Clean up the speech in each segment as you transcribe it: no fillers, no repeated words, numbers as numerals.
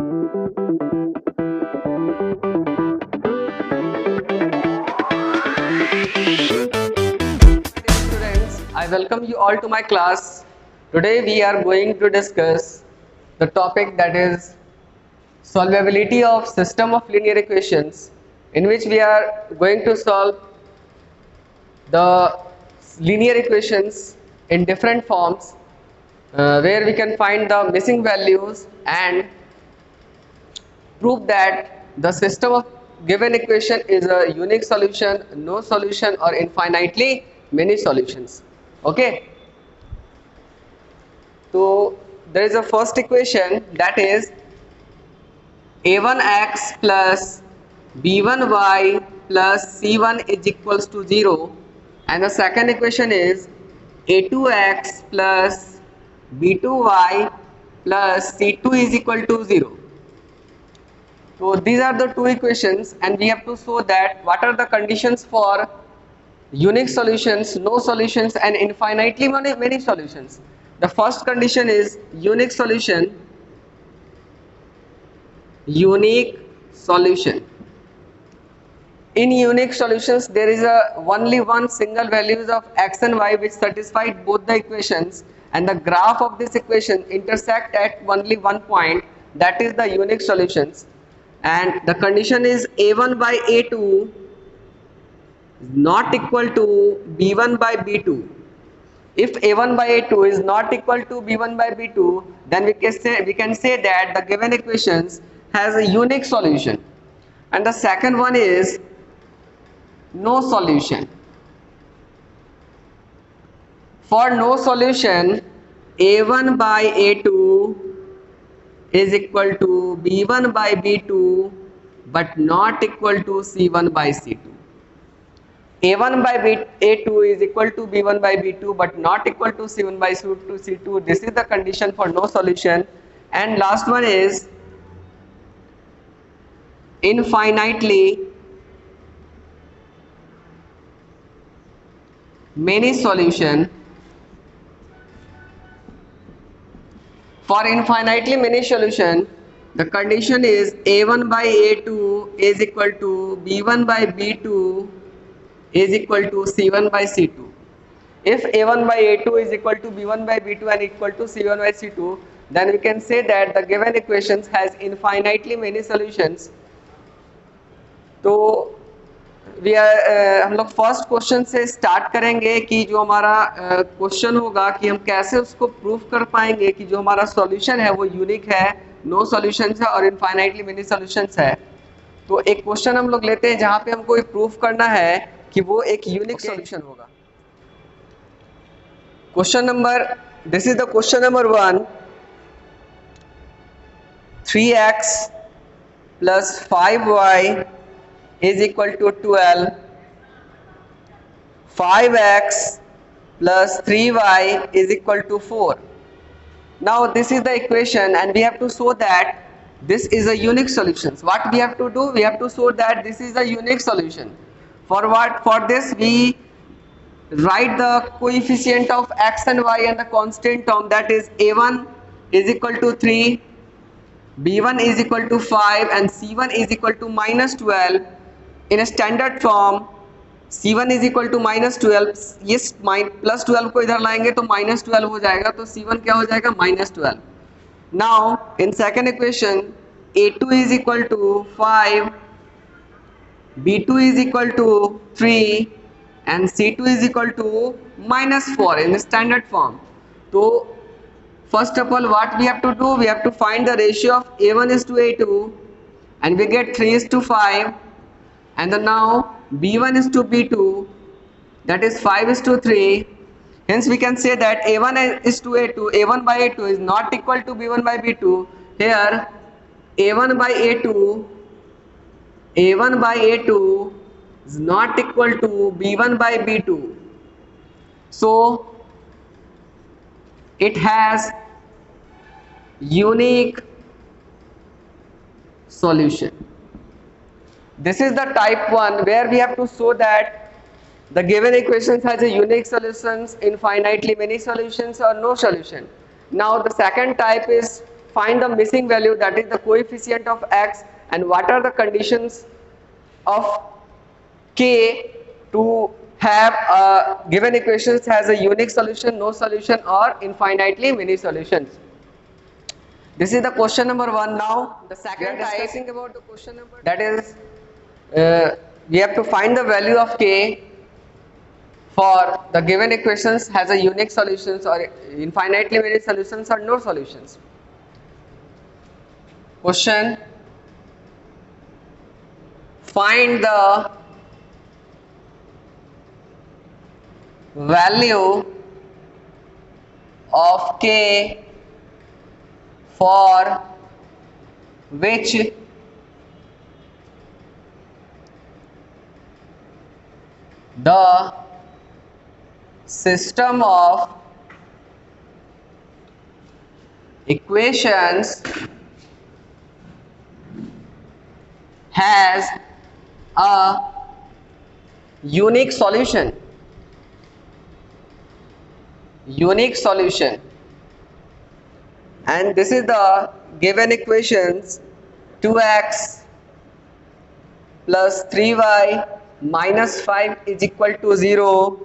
Students, I welcome you all to my class. Today we are going to discuss the topic that is solvability of system of linear equations, in which we are going to solve the linear equations in different forms, where we can find the missing values and prove that the system of given equation is a unique solution, no solution, or infinitely many solutions. Okay, so there is a first equation, that is a1x plus b1y plus c1 is equals to 0, and the second equation is a2x plus b2y plus c2 is equal to 0. So these are the two equations, and we have to show that what are the conditions for unique solutions, no solutions, and infinitely many solutions. The first condition is unique solution. Unique solution. In unique solutions, there is only one single values of x and y which satisfy both the equations, and the graph of this equation intersect at only one point, that is the unique solutions. And the condition is a1 by a2 is not equal to b1 by b2. If a1 by a2 is not equal to b1 by b2, then we can say that the given equations has a unique solution. And the second one is no solution. For no solution, a1 by a2 is equal to b1 by b2 but not equal to c1 by c2. a1 by a2 is equal to b1 by b2 but not equal to c1 by c2. This is the condition for no solution. And last one is infinitely many solution. For infinitely many solution, the condition is a1 by a2 is equal to b1 by b2 is equal to c1 by c2. If a1 by a2 is equal to b1 by b2 and equal to c1 by c2, then we can say that the given equations has infinitely many solutions. तो हम लोग first question से start करेंगे कि जो हमारा question होगा कि हम कैसे उसको प्रूफ कर पाएंगे कि जो हमारा सॉल्यूशन है वो यूनिक है, नो सॉल्यूशंस है और इनफाइनाइटली मेनी सॉल्यूशंस है. तो एक क्वेश्चन हम लोग लेते हैं जहां पे हमको ये प्रूफ करना है कि वो एक यूनिक सॉल्यूशन होगा. Question number, this is the question number 1. 3x plus 5y is equal to 12. 5x plus 3y is equal to 4. Now this is the equation and we have to show that this is a unique solution. What we have to do? We have to show that this is a unique solution. For what? For this we write the coefficient of x and y and the constant term, that is a1 is equal to 3, b1 is equal to 5 and c1 is equal to minus 12. In a standard form c1 is equal to minus 12. yes, plus 12 को इधर लाएंगे तो minus 12 हो जाएगा, तो c1 क्या हो जाएगा? minus 12. Now in second equation a2 is equal to 5, b2 is equal to 3 and c2 is equal to minus 4 in standard form. So first of all what we have to do? We have to find the ratio of a1 is to a2 and we get 3 is to 5, and then now b1 is to b2, that is 5 is to 3. Hence we can say that a1 is to a2, a1 by a2 is not equal to b1 by b2. Here a1 by a2 is not equal to b1 by b2. So it has unique solution. This is the type 1 where we have to show that the given equations has a unique solutions, infinitely many solutions or no solution. Now the second type is find the missing value, that is the coefficient of x, and what are the conditions of k to have a given equations has a unique solution, no solution, or infinitely many solutions. This is the question number 1. Now the second we are discussing about the question number 2, that is we have to find the value of k for the given equations has a unique solutions or infinitely many solutions or no solutions. Question: find the value of k for which the system of equations has a unique solution. And this is the given equations: 2x plus 3y minus 5 is equal to 0,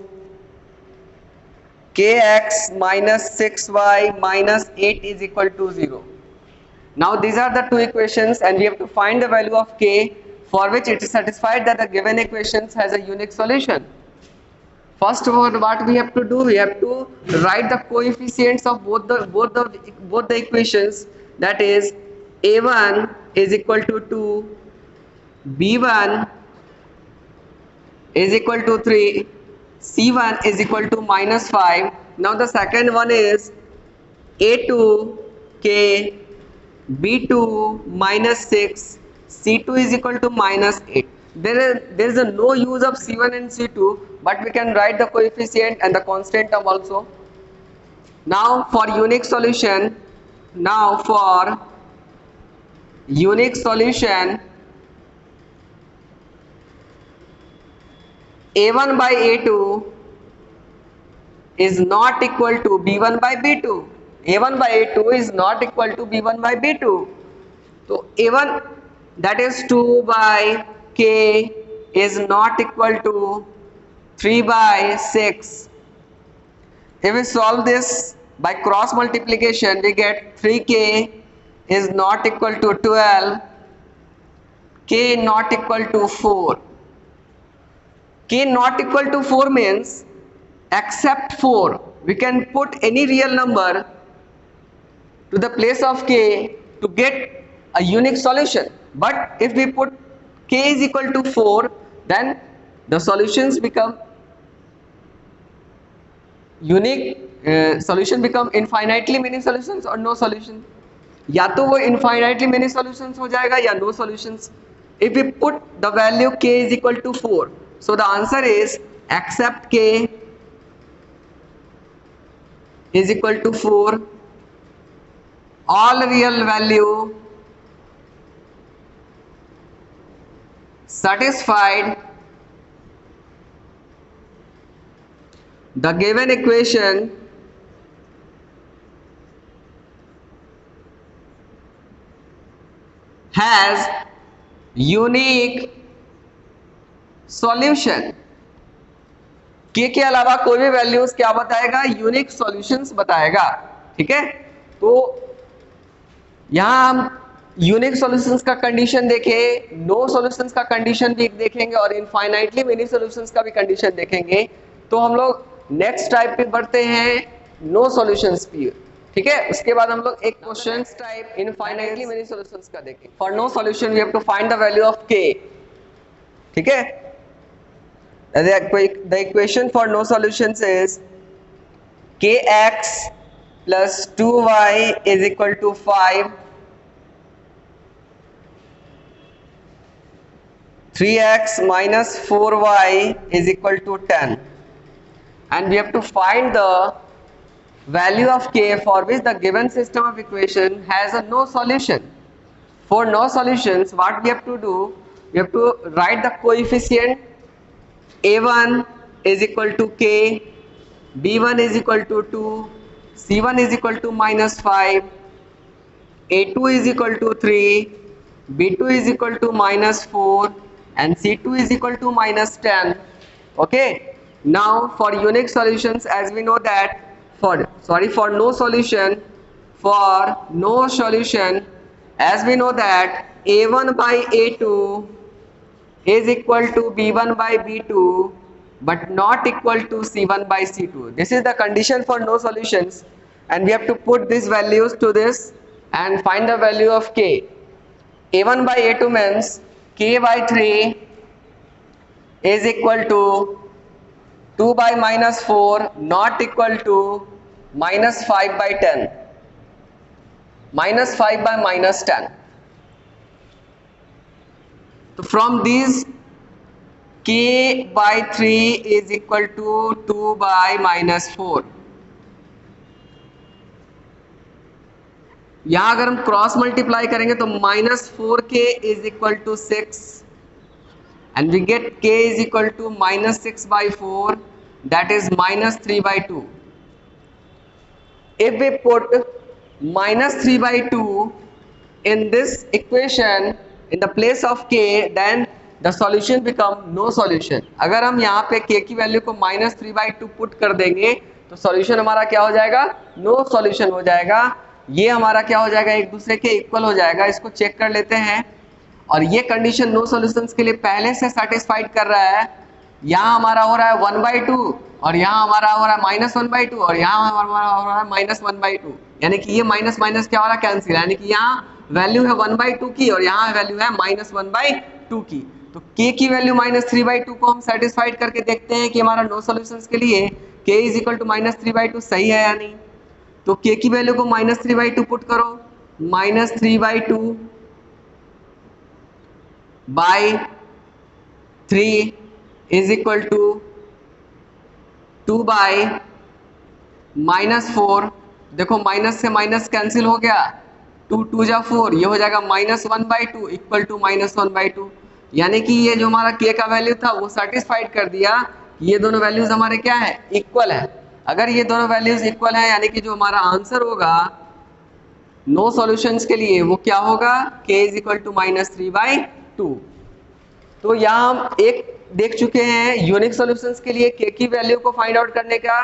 kx minus 6y minus 8 is equal to 0. Now these are the two equations and we have to find the value of k for which it is satisfied that the given equations has a unique solution. First of all, what we have to do, we have to write the coefficients of both the equations, that is a1 is equal to 2, b1 is equal to 3, c1 is equal to minus 5. Now the second one is a2 k, b2 minus 6, c2 is equal to minus 8. There is a no use of c1 and c2, but we can write the coefficient and the constant term also. Now for unique solution, a1 by a2 is not equal to b1 by b2. a1 by a2 is not equal to b1 by b2. So a1, that is 2 by k, is not equal to 3 by 6. If we solve this by cross multiplication, we get 3k is not equal to 12, k not equal to 4. K not equal to 4 means except 4. We can put any real number to the place of k to get a unique solution. But if we put k is equal to 4, then the solutions become unique, solution become infinitely many solutions or no solution. या तो वो infinitely many solutions हो जाएगा या no solutions. If we put the value k is equal to 4, so the answer is except k is equal to 4, all real value satisfied, the given equation has unique solution. k के अलावा कोई भी values क्या बताएगा? Unique solutions बताएगा. ठीक है, तो यहां हम यूनिक सॉल्यूशंस का कंडीशन देखें, नो सॉल्यूशंस का कंडीशन भी देखेंगे और इनफाइनाइटली मेनी सॉल्यूशंस का भी कंडीशन देखेंगे. तो हम लोग नेक्स्ट टाइप पे बढ़ते हैं, नो सॉल्यूशंस पे. ठीक है, उसके बाद हम लोग एक question type infinitely many solutions का देखेंगे. For no solution we have to find the value of k. ठीक है, the equation for no solutions is kx plus 2y is equal to 5, 3x minus 4y is equal to 10, and we have to find the value of k for which the given system of equation has a no solution. For no solutions, what we have to do, we have to write the coefficient. a1 is equal to k, b1 is equal to 2, c1 is equal to minus 5, A2 is equal to 3, B2 is equal to minus 4 and C2 is equal to minus 10. Okay, now for unique solutions, as we know that for no solution, as we know that A1 by A2 is equal to B1 by B2 but not equal to C1 by C2. This is the condition for no solutions, and we have to put these values to this and find the value of K. A1 by A2 means K by 3 is equal to 2 by minus 4 not equal to minus 5 by 10, minus 5 by minus 10. So from these, K by 3 is equal to 2 by minus 4. यहाँ अगर हम cross multiply करेंगे तो minus 4k is equal to 6 and we get k is equal to minus 6 by 4, that is minus 3 by 2. If we put minus 3 by 2 in this equation in the place of k, then the solution become no solution. अगर हम यहाँ पे k की value को minus 3 by 2 put कर देंगे तो solution हमारा क्या हो जाएगा, नो सॉल्यूशन हो जाएगा. ये हमारा क्या हो जाएगा, एक दूसरे के इक्वल हो जाएगा. इसको चेक कर लेते हैं. और ये कंडीशन नो सॉल्यूशंस के लिए पहले से सेटिस्फाइड कर रहा है. यहाँ हमारा हो रहा है 1/2 और यहाँ हमारा हो रहा है -1/2 और यहाँ हमारा हो रहा है -1/2. यानी कि ये माइनस माइनस क्या हो रहा है, कैंसिल. यानी कि यहाँ वैल्यू है 1/2 की और यहाँ वैल्यू है -1/2 की. तो k की वैल्यू -3/2 को हम सेटिस्फाइड करके देखते हैं कि हमारा नो सॉल्यूशंस के लिए k इज इक्वल टू -3/2 सही है या नहीं. तो k की वैल्यू को -3/2 पुट करो. -3/2 by 3 is equal to 2 by -4. देखो माइनस से माइनस कैंसिल हो गया, 2 2 जा 4, ये हो जाएगा -1/2 इक्वल टू -1/2. यानी कि ये जो हमारा k का वैल्यू था वो सेटिस्फाइड कर दिया. ये दोनों वैल्यूज हमारे क्या है, इक्वल है. अगर ये दोनों वैल्यूज इक्वल है यानी कि जो हमारा आंसर होगा नो सॉल्यूशंस के लिए वो क्या होगा, k इज इक्वल टू -3/2. तो यहाँ हम एक देख चुके हैं यूनिक सॉल्यूशंस के लिए k की वैल्यू को फाइंड आउट करने का.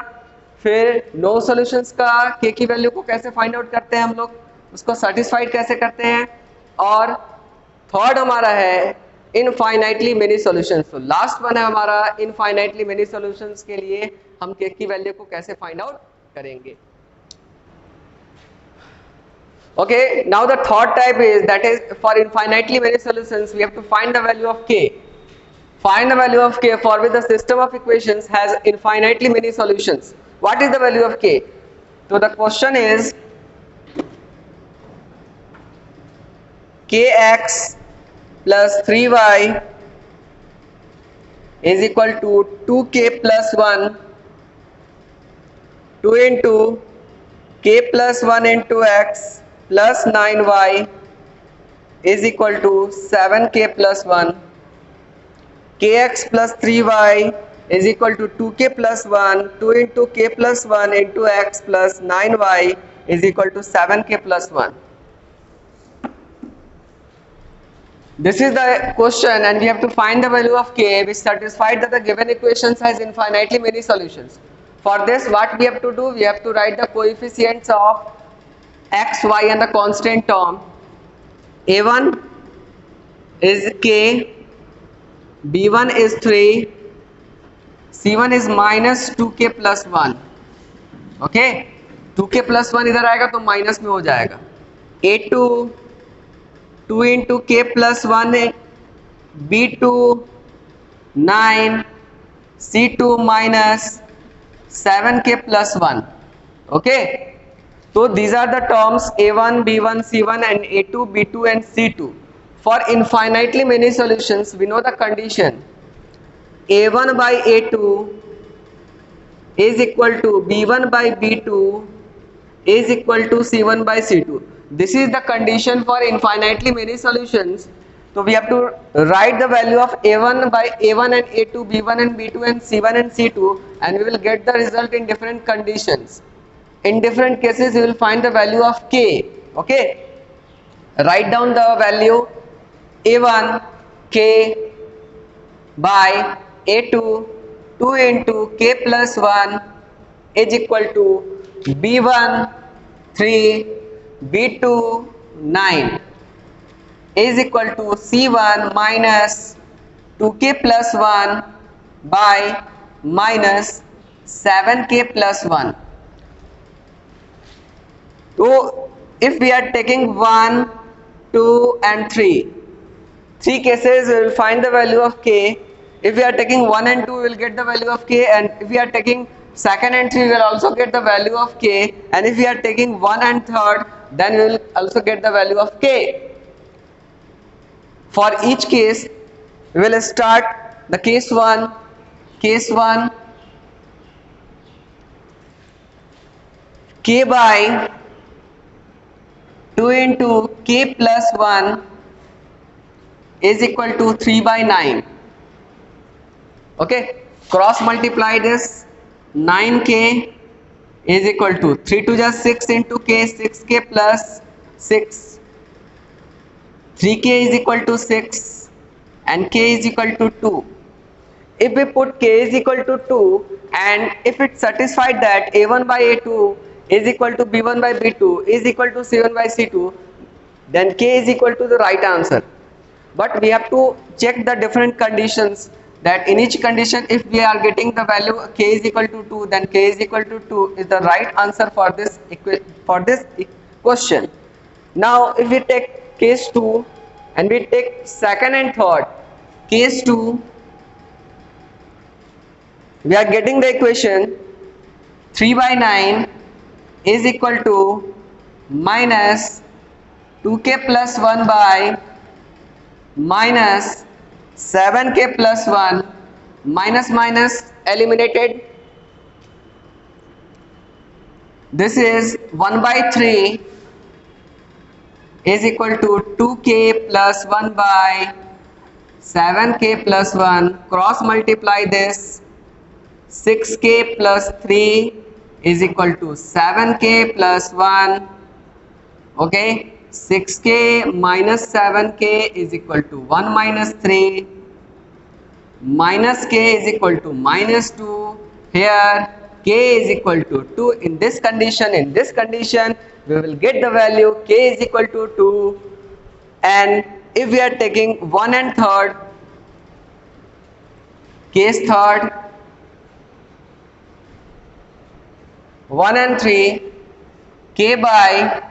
फिर नो सॉल्यूशंस का k की वैल्यू को कैसे फाइंड आउट करते हैं हम लोग, उसको सेटिस्फाइड कैसे करते हैं. और थर्ड हमारा है इनफाइनाइटली मेनी सॉल्यूशंस. तो लास्ट वन है हमारा इनफाइनाइटली मेनी सॉल्यूशंस के लिए हम k की वैल्यू को कैसे फाइंड आउट करेंगे. Okay, now the third type is, that is for infinitely many solutions we have to find the value of k. Find the value of k for which the system of equations has infinitely many solutions. What is the value of k? So the question is kx plus 3y is equal to 2k plus 1, 2 into k plus 1 into x plus 9y is equal to 7k plus 1. Kx plus 3y is equal to 2k plus 1, 2 into k plus 1 into x plus 9y is equal to 7k plus 1. This is the question and we have to find the value of k which satisfied that the given equations has infinitely many solutions. For this what we have to do, we have to write the coefficients of x, y and the constant term. A1 is k, B1 is 3, C1 is minus 2k plus 1. Okay, 2k plus 1 इधर आएगा तो minus में हो जाएगा. A2 2 into k plus 1, B2 9, C2 minus 7k plus 1. Okay. So these are the terms A1, B1, C1 and A2, B2 and C2. For infinitely many solutions we know the condition A1 by A2 is equal to B1 by B2 is equal to C1 by C2. This is the condition for infinitely many solutions. So we have to write the value of A1 by A1 and A2, B1 and B2 and C1 and C2 and we will get the result in different conditions. In different cases you will find the value of k. Okay, write down the value a1 k by a2 2 into k plus 1 is equal to b1 3 b2 9 is equal to c1 minus 2k plus 1 by minus 7k plus 1. So if we are taking 1, 2 and 3 cases, we will find the value of k. If we are taking 1 and 2, we will get the value of k, and if we are taking second and 3, we will also get the value of k, and if we are taking 1 and third, then we will also get the value of k. For each case, we will start the case 1. Case 1, k by 2 into k plus 1 is equal to 3 by 9. Okay, cross multiply this. 9k is equal to 3 to just 6 into k, 6k plus 6. 3k is equal to 6 and k is equal to 2. If we put k is equal to 2, and if it satisfied that a1 by a2 is equal to b1 by b2 is equal to c1 by c2, then k is equal to the right answer. But we have to check the different conditions, that in each condition if we are getting the value k is equal to 2, then k is equal to 2 is the right answer for this question. Now if we take case 2 and we take second and third, case 2 we are getting the equation 3 by 9 is equal to minus 2k plus 1 by minus 7k plus 1, minus minus eliminated. This is 1 by 3 is equal to 2k plus 1 by 7k plus 1. Cross multiply this. 6k plus 3 is equal to 7k plus 1. Okay, 6k minus 7k is equal to 1 minus 3, minus k is equal to minus 2. Here k is equal to 2. In this condition we will get the value k is equal to 2. And if we are taking 1 and third, case third, 1 and 3, k by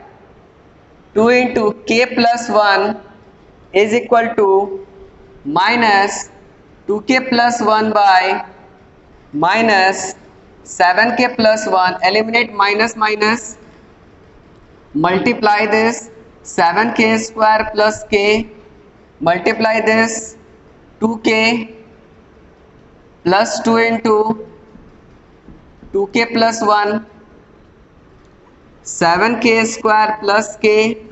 2 into k plus 1 is equal to minus 2k plus 1 by minus 7k plus 1. Eliminate minus minus. Multiply this. 7k square plus k. Multiply this. 2k plus 2 into 2k plus 1. 7k square plus k.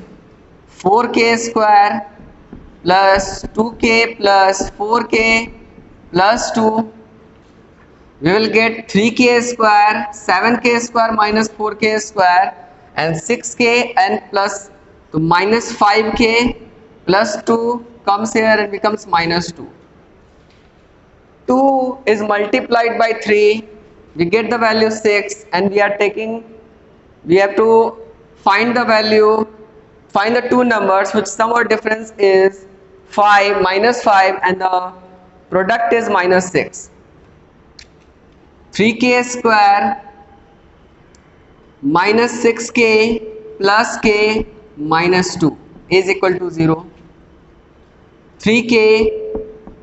4k square plus 2k plus 4k plus 2. We will get 3k square, 7k square minus 4k square, and 6k and plus to minus 5k plus 2 comes here and becomes minus 2. 2 is multiplied by 3, we get the value 6, and we have to find the value, find the two numbers which sum or difference is 5 minus 5 and the product is minus 6. 3k square minus 6k plus k minus 2 is equal to 0. 3k,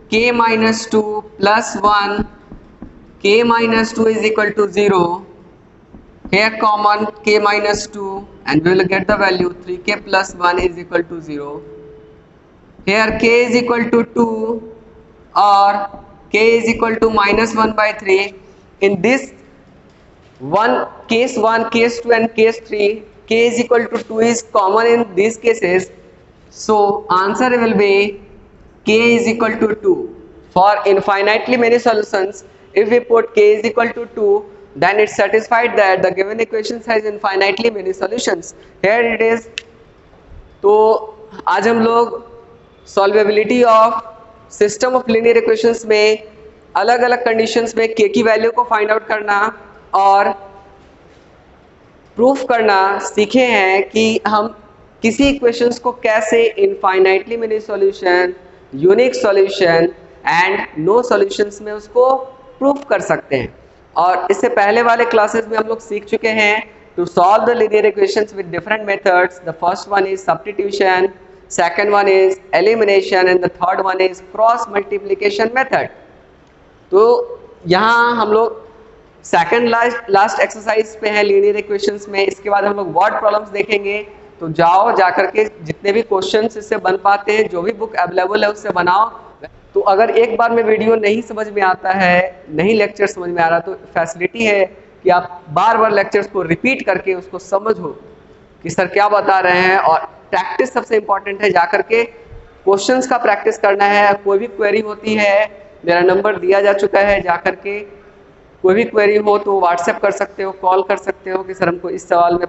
k minus 2 plus 1, k minus 2 is equal to 0. Here common k minus 2 and we will get the value 3k plus 1 is equal to 0. Here k is equal to 2 or k is equal to minus 1 by 3. In this case 1, case 2 and case 3, k is equal to 2 is common in these cases. So answer will be k is equal to 2. For infinitely many solutions, if we put k is equal to 2, then it's satisfied that the given equations has infinitely many solutions. Here it is. So आज हम लोग solvability of system of linear equations में अलग अलग conditions में के की value को फाइंड आउट करना और प्रूफ करना सीखे हैं कि हम किसी इक्वेशंस को कैसे infinitely many solution, unique solution and no solutions में उसको प्रूफ कर सकते हैं। और इससे पहले वाले क्लासेस में हम लोग सीख चुके हैं to solve the linear equations with different methods. The first one is substitution, second one is elimination and the third one is cross multiplication method. तो यहाँ हम लोग सेकंड लास्ट एक्सरसाइज पे है लीनियर इक्वेशंस में। इसके बाद हम लोग वर्ड प्रॉब्लम्स देखेंगे। तो जाओ जाकर के जितने भी क्वेश्चंस इससे बन पाते हैं, जो भी बुक अवेलेबल है उससे बनाओ। तो अगर एक बार में वीडियो नहीं समझ में आता है, नहीं लेक्चर समझ में आ रहा, तो फैसिलिटी है कि आप बार बार लेक्चर्स को रिपीट करके उसको समझो कि सर क्या बता रहे हैं। और प्रैक्टिस सबसे इंपॉर्टेंट है, जाकर के क्वेश्चंस का प्रैक्टिस करना है। कोई भी क्वेरी होती है, मेरा नंबर दिया जा चुका है, जाकर के कोई भी क्वेरी हो तो व्हाट्सएप कर सकते हो, कॉल कर सकते हो कि सर हमको इस सवाल में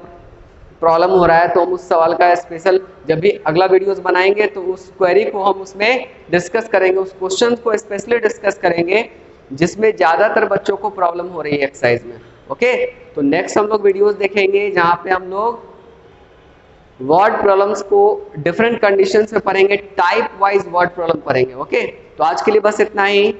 प्रॉब्लम हो रहा है। तो हम उस सवाल का स्पेशल जब भी अगला वीडियोस बनाएंगे तो उस क्वेरी को हम उसमें डिस्कस करेंगे, उस क्वेश्चन को स्पेशली डिस्कस करेंगे जिसमें ज़्यादातर बच्चों को प्रॉब्लम हो रही है एक्सरसाइज में। ओके, तो नेक्स्ट हम लोग वीडियोस देखेंगे जहाँ पे हम लोग वर्ड प्रॉब्लम्स को डिफरेंट कंडीशंस में पढ़ेंगे, टाइप वाइज वर्ड प्रॉब्लम पढ़ेंगे। ओके, तो आज के लिए बस इतना ही।